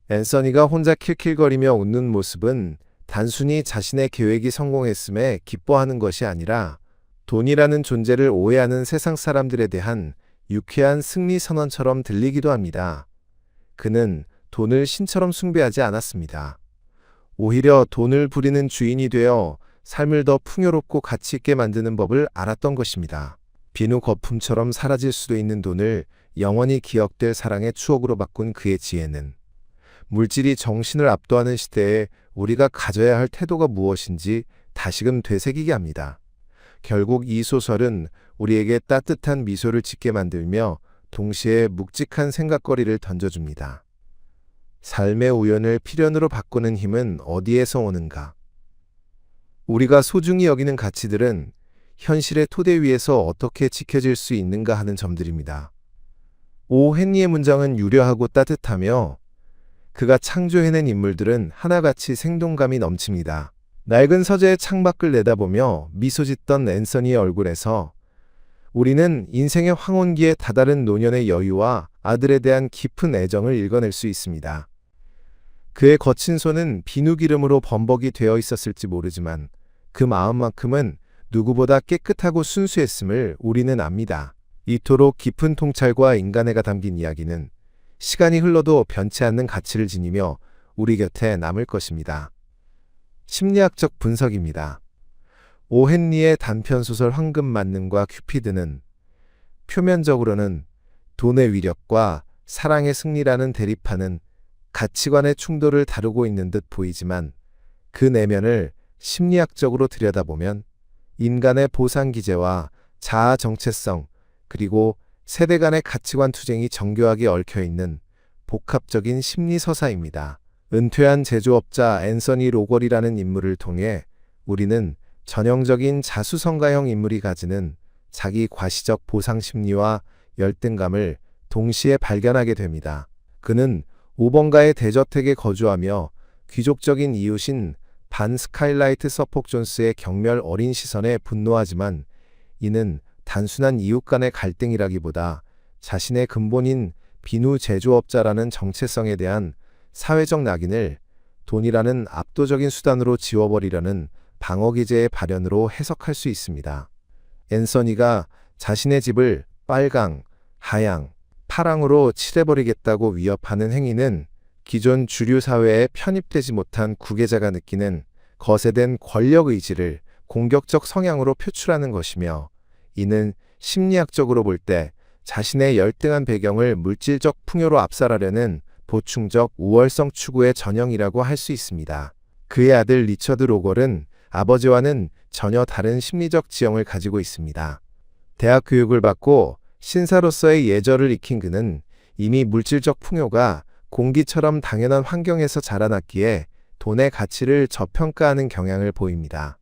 앤서니가 혼자 킬킬거리며 웃는 모습은 단순히 자신의 계획이 성공했음에 기뻐하는 것이 아니라 돈이라는 존재를 오해하는 세상 사람들에 대한 유쾌한 승리 선언처럼 들리기도 합니다. 그는 돈을 신처럼 숭배하지 않았습니다. 오히려 돈을 부리는 주인이 되어 삶을 더 풍요롭고 가치 있게 만드는 법을 알았던 것입니다. 비누 거품처럼 사라질 수도 있는 돈을 영원히 기억될 사랑의 추억으로 바꾼 그의 지혜는 물질이 정신을 압도하는 시대에 우리가 가져야 할 태도가 무엇인지 다시금 되새기게 합니다. 결국 이 소설은 우리에게 따뜻한 미소를 짓게 만들며 동시에 묵직한 생각거리를 던져줍니다. 삶의 우연을 필연으로 바꾸는 힘은 어디에서 오는가? 우리가 소중히 여기는 가치들은 현실의 토대 위에서 어떻게 지켜질 수 있는가 하는 점들입니다. 오 헨리의 문장은 유려하고 따뜻하며 그가 창조해낸 인물들은 하나같이 생동감이 넘칩니다. 낡은 서재의 창밖을 내다보며 미소 짓던 앤서니의 얼굴에서 우리는 인생의 황혼기에 다다른 노년의 여유와 아들에 대한 깊은 애정을 읽어낼 수 있습니다. 그의 거친 손은 비누기름으로 범벅이 되어 있었을지 모르지만 그 마음만큼은 누구보다 깨끗하고 순수했음을 우리는 압니다. 이토록 깊은 통찰과 인간애가 담긴 이야기는 시간이 흘러도 변치 않는 가치를 지니며 우리 곁에 남을 것입니다. 심리학적 분석입니다. 오 헨리의 단편소설 황금 만능과 큐피드는 표면적으로는 돈의 위력과 사랑의 승리라는 대립하는 가치관의 충돌을 다루고 있는 듯 보이지만 그 내면을 심리학적으로 들여다보면 인간의 보상기제와 자아 정체성 그리고 세대 간의 가치관 투쟁이 정교하게 얽혀있는 복합적인 심리서사입니다. 은퇴한 제조업자 앤서니 로걸이라는 인물을 통해 우리는 전형적인 자수성가형 인물이 가지는 자기 과시적 보상 심리와 열등감을 동시에 발견하게 됩니다. 그는 5번가의 대저택에 거주하며 귀족적인 이웃인 반 스카일라이트 서폭 존스의 경멸 어린 시선에 분노하지만 이는 단순한 이웃 간의 갈등이라기보다 자신의 근본인 비누 제조업자라는 정체성에 대한 사회적 낙인을 돈이라는 압도적인 수단으로 지워버리려는 방어기제의 발현으로 해석할 수 있습니다. 앤서니가 자신의 집을 빨강, 하양, 파랑으로 칠해버리겠다고 위협하는 행위는 기존 주류 사회에 편입되지 못한 구계자가 느끼는 거세된 권력 의지를 공격적 성향으로 표출하는 것이며 이는 심리학적으로 볼 때 자신의 열등한 배경을 물질적 풍요로 압살하려는 보충적 우월성 추구의 전형이라고 할 수 있습니다. 그의 아들 리처드 로걸은 아버지와는 전혀 다른 심리적 지형을 가지고 있습니다. 대학 교육을 받고 신사로서의 예절을 익힌 그는 이미 물질적 풍요가 공기처럼 당연한 환경에서 자라났기에 돈의 가치를 저평가하는 경향을 보입니다.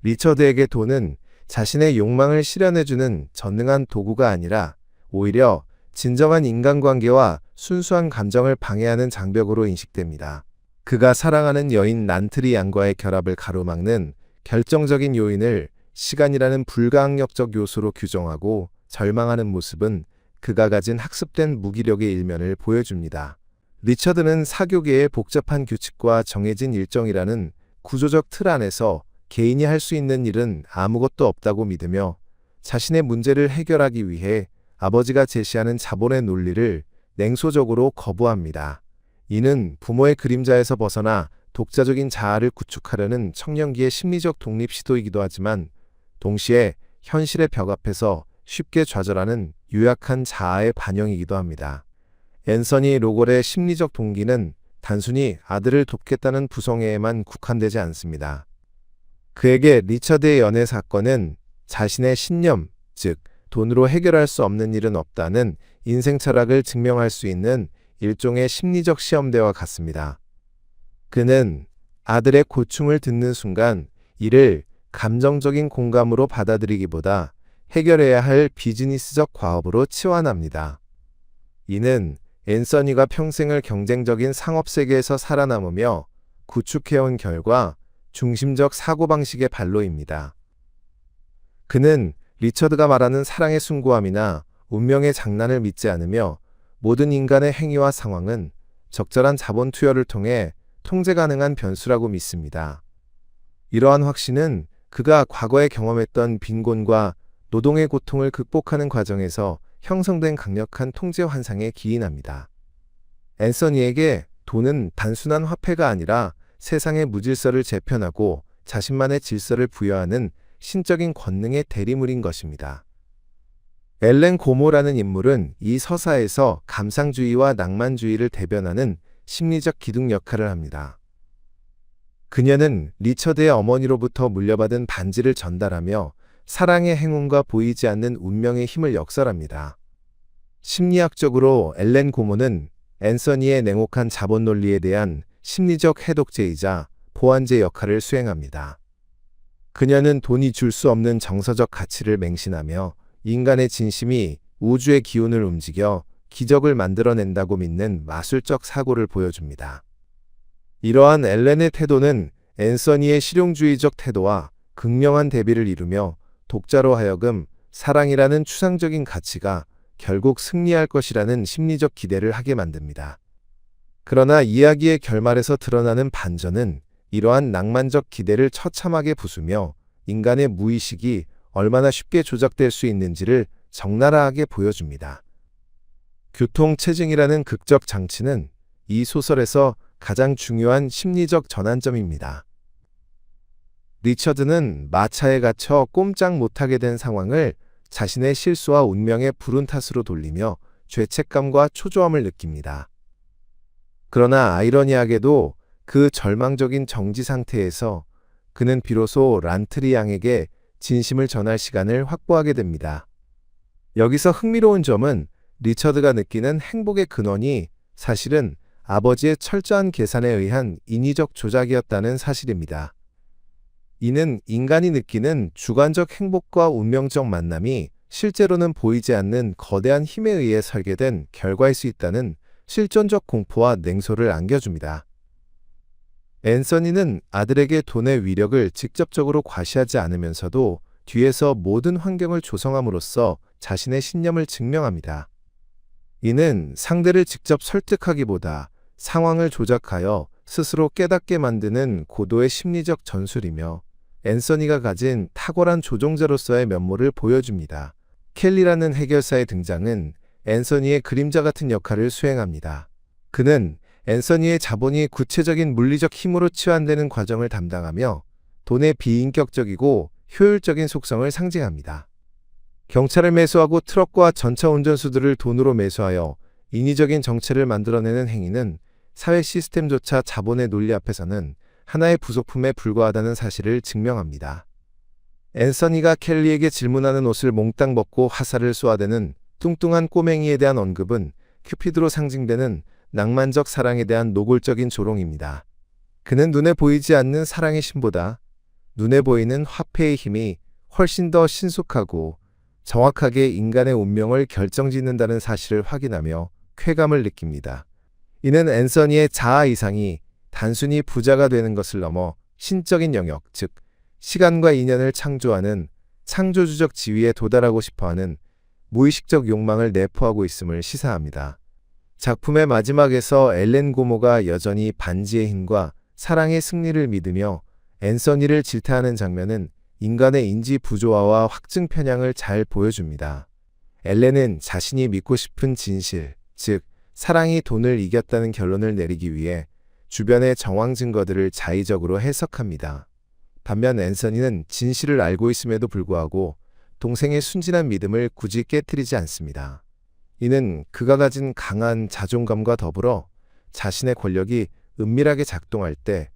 리처드에게 돈은 자신의 욕망을 실현해주는 전능한 도구가 아니라 오히려 진정한 인간관계와 순수한 감정을 방해하는 장벽으로 인식됩니다. 그가 사랑하는 여인 란트리 양과의 결합을 가로막는 결정적인 요인을 시간이라는 불가항력적 요소로 규정하고 절망하는 모습은 그가 가진 학습된 무기력의 일면을 보여줍니다. 리처드는 사교계의 복잡한 규칙과 정해진 일정이라는 구조적 틀 안에서 개인이 할 수 있는 일은 아무것도 없다고 믿으며 자신의 문제를 해결하기 위해 아버지가 제시하는 자본의 논리를 냉소적으로 거부합니다. 이는 부모의 그림자에서 벗어나 독자적인 자아를 구축하려는 청년기의 심리적 독립 시도이기도 하지만 동시에 현실의 벽 앞에서 쉽게 좌절하는 유약한 자아의 반영이기도 합니다. 앤서니 로걸의 심리적 동기는 단순히 아들을 돕겠다는 부성애에만 국한되지 않습니다. 그에게 리처드의 연애 사건은 자신의 신념, 즉 돈으로 해결할 수 없는 일은 없다는 인생 철학을 증명할 수 있는 일종의 심리적 시험대와 같습니다. 그는 아들의 고충을 듣는 순간 이를 감정적인 공감으로 받아들이기보다 해결해야 할 비즈니스적 과업으로 치환합니다. 이는 앤서니가 평생을 경쟁적인 상업세계에서 살아남으며 구축해온 결과 중심적 사고방식의 발로입니다. 그는 리처드가 말하는 사랑의 숭고함이나 운명의 장난을 믿지 않으며 모든 인간의 행위와 상황은 적절한 자본 투여를 통해 통제 가능한 변수라고 믿습니다. 이러한 확신은 그가 과거에 경험했던 빈곤과 노동의 고통을 극복하는 과정에서 형성된 강력한 통제 환상에 기인합니다. 앤서니에게 돈은 단순한 화폐가 아니라 세상의 무질서를 재편하고 자신만의 질서를 부여하는 신적인 권능의 대리물인 것입니다. 엘렌 고모라는 인물은 이 서사에서 감상주의와 낭만주의를 대변하는 심리적 기둥 역할을 합니다. 그녀는 리처드의 어머니로부터 물려받은 반지를 전달하며 사랑의 행운과 보이지 않는 운명의 힘을 역설합니다. 심리학적으로 엘렌 고모는 앤서니의 냉혹한 자본 논리에 대한 심리적 해독제이자 보완제 역할을 수행합니다. 그녀는 돈이 줄 수 없는 정서적 가치를 맹신하며 인간의 진심이 우주의 기운을 움직여 기적을 만들어낸다고 믿는 마술적 사고를 보여줍니다. 이러한 엘렌의 태도는 앤서니의 실용주의적 태도와 극명한 대비를 이루며 독자로 하여금 사랑이라는 추상적인 가치가 결국 승리할 것이라는 심리적 기대를 하게 만듭니다. 그러나 이야기의 결말에서 드러나는 반전은 이러한 낭만적 기대를 처참하게 부수며 인간의 무의식이 얼마나 쉽게 조작될 수 있는지를 적나라하게 보여줍니다. 교통체증이라는 극적 장치는 이 소설에서 가장 중요한 심리적 전환점입니다. 리처드는 마차에 갇혀 꼼짝 못하게 된 상황을 자신의 실수와 운명의 불운 탓으로 돌리며 죄책감과 초조함을 느낍니다. 그러나 아이러니하게도 그 절망적인 정지 상태에서 그는 비로소 란트리 양에게 진심을 전할 시간을 확보하게 됩니다. 여기서 흥미로운 점은 리처드가 느끼는 행복의 근원이 사실은 아버지의 철저한 계산에 의한 인위적 조작이었다는 사실입니다. 이는 인간이 느끼는 주관적 행복과 운명적 만남이 실제로는 보이지 않는 거대한 힘에 의해 설계된 결과일 수 있다는 실존적 공포와 냉소를 안겨줍니다. 앤서니는 아들에게 돈의 위력을 직접적으로 과시하지 않으면서도 뒤에서 모든 환경을 조성함으로써 자신의 신념을 증명합니다. 이는 상대를 직접 설득하기보다 상황을 조작하여 스스로 깨닫게 만드는 고도의 심리적 전술이며 앤서니가 가진 탁월한 조종자로서의 면모를 보여줍니다. 켈리라는 해결사의 등장은 앤서니의 그림자 같은 역할을 수행합니다. 그는 앤서니의 자본이 구체적인 물리적 힘으로 치환되는 과정을 담당하며 돈의 비인격적이고 효율적인 속성을 상징합니다. 경찰을 매수하고 트럭과 전차 운전수들을 돈으로 매수하여 인위적인 정체를 만들어내는 행위는 사회 시스템조차 자본의 논리 앞에서는 하나의 부속품에 불과하다는 사실을 증명합니다. 앤서니가 켈리에게 질문하는 옷을 몽땅 벗고 화살을 쏘아대는 뚱뚱한 꼬맹이에 대한 언급은 큐피드로 상징되는 낭만적 사랑에 대한 노골적인 조롱입니다. 그는 눈에 보이지 않는 사랑의 신보다 눈에 보이는 화폐의 힘이 훨씬 더 신속하고 정확하게 인간의 운명을 결정짓는다는 사실을 확인하며 쾌감을 느낍니다. 이는 앤서니의 자아 이상이 단순히 부자가 되는 것을 넘어 신적인 영역, 즉 시간과 인연을 창조하는 창조주적 지위에 도달하고 싶어하는 무의식적 욕망을 내포하고 있음을 시사합니다. 작품의 마지막에서 엘렌 고모가 여전히 반지의 힘과 사랑의 승리를 믿으며 앤서니를 질타하는 장면은 인간의 인지 부조화와 확증 편향을 잘 보여줍니다. 엘렌은 자신이 믿고 싶은 진실, 즉 사랑이 돈을 이겼다는 결론을 내리기 위해 주변의 정황 증거들을 자의적으로 해석합니다. 반면 앤서니는 진실을 알고 있음에도 불구하고 동생의 순진한 믿음을 굳이 깨트리지 않습니다. 이는 그가 가진 강한 자존감과 더불어 자신의 권력이 은밀하게 작동할 때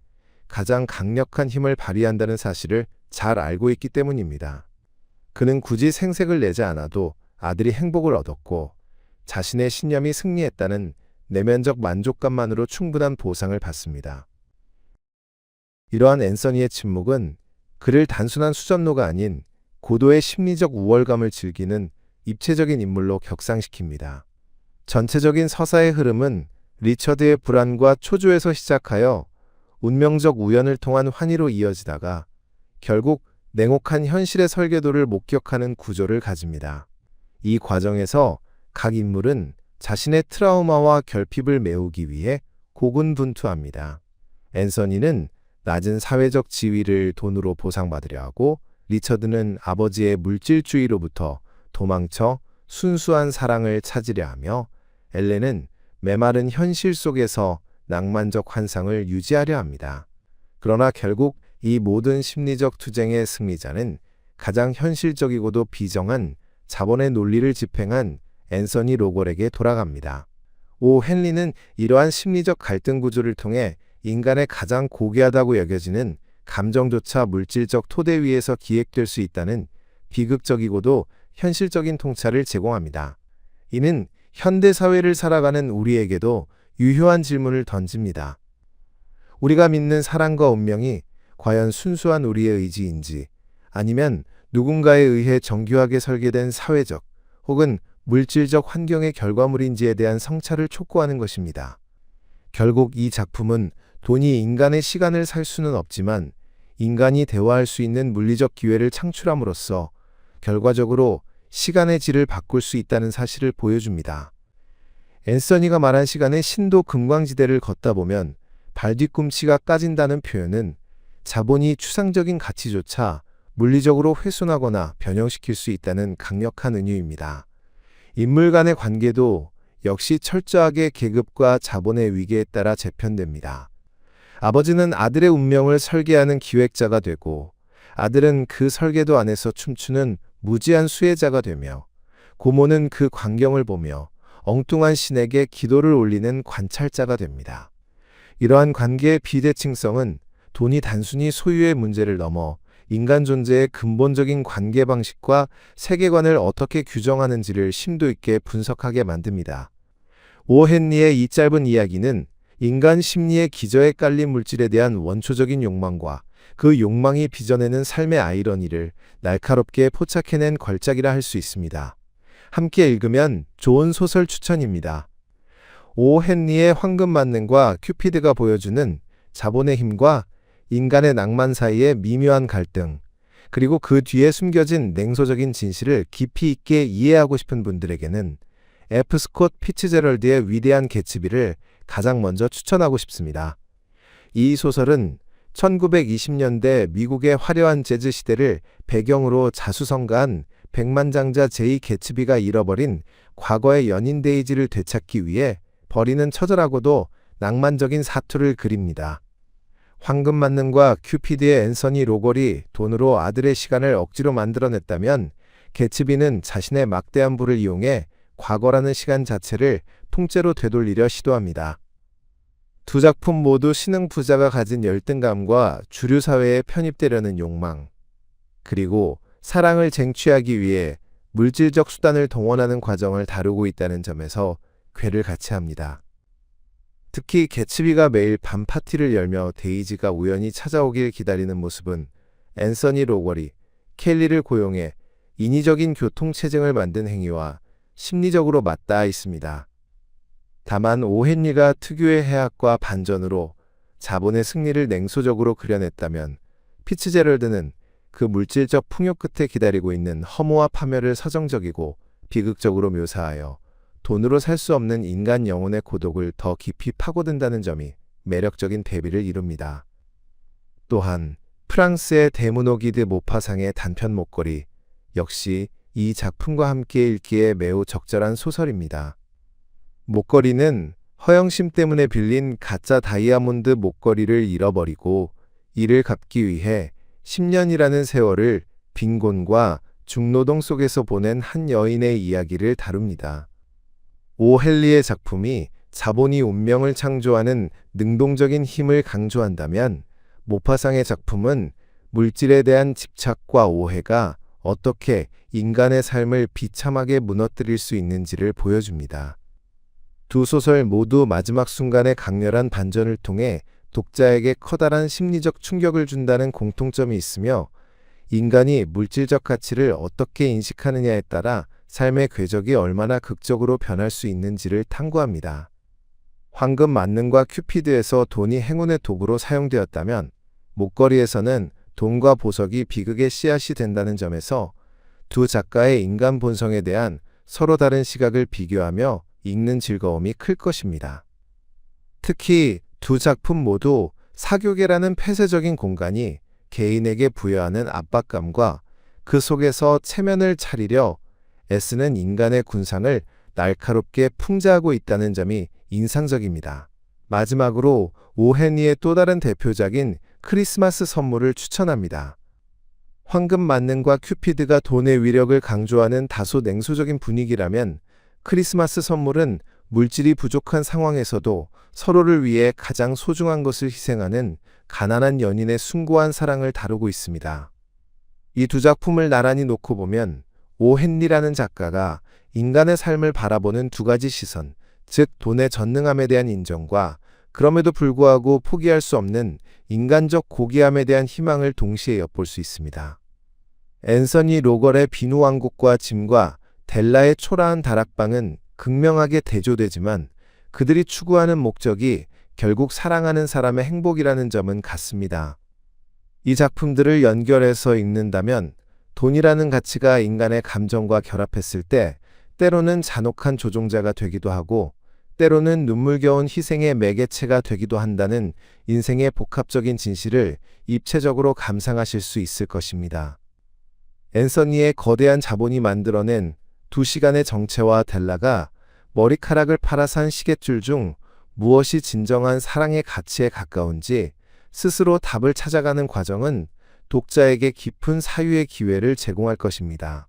가장 강력한 힘을 발휘한다는 사실을 잘 알고 있기 때문입니다. 그는 굳이 생색을 내지 않아도 아들이 행복을 얻었고 자신의 신념이 승리했다는 내면적 만족감만으로 충분한 보상을 받습니다. 이러한 앤서니의 침묵은 그를 단순한 수전노가 아닌 고도의 심리적 우월감을 즐기는 입체적인 인물로 격상시킵니다. 전체적인 서사의 흐름은 리처드의 불안과 초조에서 시작하여 운명적 우연을 통한 환희로 이어지다가 결국 냉혹한 현실의 설계도를 목격하는 구조를 가집니다. 이 과정에서 각 인물은 자신의 트라우마와 결핍을 메우기 위해 고군분투합니다. 앤서니는 낮은 사회적 지위를 돈으로 보상받으려 하고 리처드는 아버지의 물질주의로부터 도망쳐 순수한 사랑을 찾으려 하며 엘렌은 메마른 현실 속에서 낭만적 환상을 유지하려 합니다. 그러나 결국 이 모든 심리적 투쟁의 승리자는 가장 현실적이고도 비정한 자본의 논리를 집행한 앤서니 로걸에게 돌아갑니다. 오 헨리는 이러한 심리적 갈등 구조를 통해 인간의 가장 고귀하다고 여겨지는 감정조차 물질적 토대 위에서 기획될 수 있다는 비극적이고도 현실적인 통찰을 제공합니다. 이는 현대사회를 살아가는 우리에게도 유효한 질문을 던집니다. 우리가 믿는 사랑과 운명이 과연 순수한 우리의 의지인지 아니면 누군가에 의해 정교하게 설계된 사회적 혹은 물질적 환경의 결과물인지에 대한 성찰을 촉구하는 것입니다. 결국 이 작품은 돈이 인간의 시간을 살 수는 없지만 인간이 대화할 수 있는 물리적 기회를 창출함으로써 결과적으로 시간의 질을 바꿀 수 있다는 사실을 보여줍니다. 앤서니가 말한 시간의 신도 금광지대를 걷다 보면 발뒤꿈치가 까진다는 표현은 자본이 추상적인 가치조차 물리적으로 훼손하거나 변형시킬 수 있다는 강력한 은유입니다. 인물 간의 관계도 역시 철저하게 계급과 자본의 위계에 따라 재편됩니다. 아버지는 아들의 운명을 설계하는 기획자가 되고 아들은 그 설계도 안에서 춤추는 무지한 수혜자가 되며 고모는 그 광경을 보며 엉뚱한 신에게 기도를 올리는 관찰자가 됩니다. 이러한 관계의 비대칭성은 돈이 단순히 소유의 문제를 넘어 인간 존재의 근본적인 관계 방식과 세계관을 어떻게 규정하는지를 심도 있게 분석하게 만듭니다. 오 헨리의 이 짧은 이야기는 인간 심리의 기저에 깔린 물질에 대한 원초적인 욕망과 그 욕망이 빚어내는 삶의 아이러니를 날카롭게 포착해낸 걸작이라 할 수 있습니다. 함께 읽으면 좋은 소설 추천입니다. 오 헨리의 황금 만능과 큐피드가 보여주는 자본의 힘과 인간의 낭만 사이의 미묘한 갈등, 그리고 그 뒤에 숨겨진 냉소적인 진실을 깊이 있게 이해하고 싶은 분들에게는 F. 스콧 피츠제럴드의 위대한 개츠비를 가장 먼저 추천하고 싶습니다. 이 소설은 1920년대 미국의 화려한 재즈 시대를 배경으로 자수성가한 백만장자 제이 개츠비가 잃어버린 과거의 연인 데이지를 되찾기 위해 벌이는 처절하고도 낭만적인 사투를 그립니다. 황금 만능과 큐피드의 앤서니 로걸이 돈으로 아들의 시간을 억지로 만들어냈다면 개츠비는 자신의 막대한 부를 이용해 과거라는 시간 자체를 통째로 되돌리려 시도합니다. 두 작품 모두 신흥 부자가 가진 열등감과 주류 사회에 편입되려는 욕망, 그리고 사랑을 쟁취하기 위해 물질적 수단을 동원하는 과정을 다루고 있다는 점에서 궤를 같이 합니다. 특히 개츠비가 매일 밤 파티를 열며 데이지가 우연히 찾아오길 기다리는 모습은 앤서니 로걸이 켈리를 고용해 인위적인 교통체증을 만든 행위와 심리적으로 맞닿아 있습니다. 다만 오 헨리가 특유의 해악과 반전으로 자본의 승리를 냉소적으로 그려냈다면 피츠제럴드는 그 물질적 풍요 끝에 기다리고 있는 허무와 파멸을 서정적이고 비극적으로 묘사하여 돈으로 살 수 없는 인간 영혼의 고독을 더 깊이 파고든다는 점이 매력적인 대비를 이룹니다. 또한 프랑스의 데무노기드 모파상의 단편 목걸이 역시 이 작품과 함께 읽기에 매우 적절한 소설입니다. 목걸이는 허영심 때문에 빌린 가짜 다이아몬드 목걸이를 잃어버리고 이를 갚기 위해 10년이라는 세월을 빈곤과 중노동 속에서 보낸 한 여인의 이야기를 다룹니다. 오 헨리의 작품이 자본이 운명을 창조하는 능동적인 힘을 강조한다면 모파상의 작품은 물질에 대한 집착과 오해가 어떻게 인간의 삶을 비참하게 무너뜨릴 수 있는지를 보여줍니다. 두 소설 모두 마지막 순간의 강렬한 반전을 통해 독자에게 커다란 심리적 충격을 준다는 공통점이 있으며 인간이 물질적 가치를 어떻게 인식하느냐에 따라 삶의 궤적이 얼마나 극적으로 변할 수 있는지를 탐구합니다. 황금 만능과 큐피드에서 돈이 행운의 도구로 사용되었다면 목걸이에서는 돈과 보석이 비극의 씨앗이 된다는 점에서 두 작가의 인간 본성에 대한 서로 다른 시각을 비교하며 읽는 즐거움이 클 것입니다. 특히 두 작품 모두 사교계라는 폐쇄적인 공간이 개인에게 부여하는 압박감과 그 속에서 체면을 차리려 애쓰는 인간의 군상을 날카롭게 풍자하고 있다는 점이 인상적입니다. 마지막으로 오 헨리의 또 다른 대표작인 크리스마스 선물을 추천합니다. 황금 만능과 큐피드가 돈의 위력을 강조하는 다소 냉소적인 분위기라면 크리스마스 선물은 물질이 부족한 상황에서도 서로를 위해 가장 소중한 것을 희생하는 가난한 연인의 숭고한 사랑을 다루고 있습니다. 이 두 작품을 나란히 놓고 보면 오 헨리라는 작가가 인간의 삶을 바라보는 두 가지 시선, 즉 돈의 전능함에 대한 인정과 그럼에도 불구하고 포기할 수 없는 인간적 고귀함에 대한 희망을 동시에 엿볼 수 있습니다. 앤서니 로걸의 비누왕국과 짐과 델라의 초라한 다락방은 극명하게 대조되지만 그들이 추구하는 목적이 결국 사랑하는 사람의 행복이라는 점은 같습니다. 이 작품들을 연결해서 읽는다면 돈이라는 가치가 인간의 감정과 결합했을 때 때로는 잔혹한 조종자가 되기도 하고 때로는 눈물겨운 희생의 매개체가 되기도 한다는 인생의 복합적인 진실을 입체적으로 감상하실 수 있을 것입니다. 앤서니의 거대한 자본이 만들어낸 2시간의 정체와 델라가 머리카락을 팔아 산 시갯줄 중 무엇이 진정한 사랑의 가치에 가까운지 스스로 답을 찾아가는 과정은 독자에게 깊은 사유의 기회를 제공할 것입니다.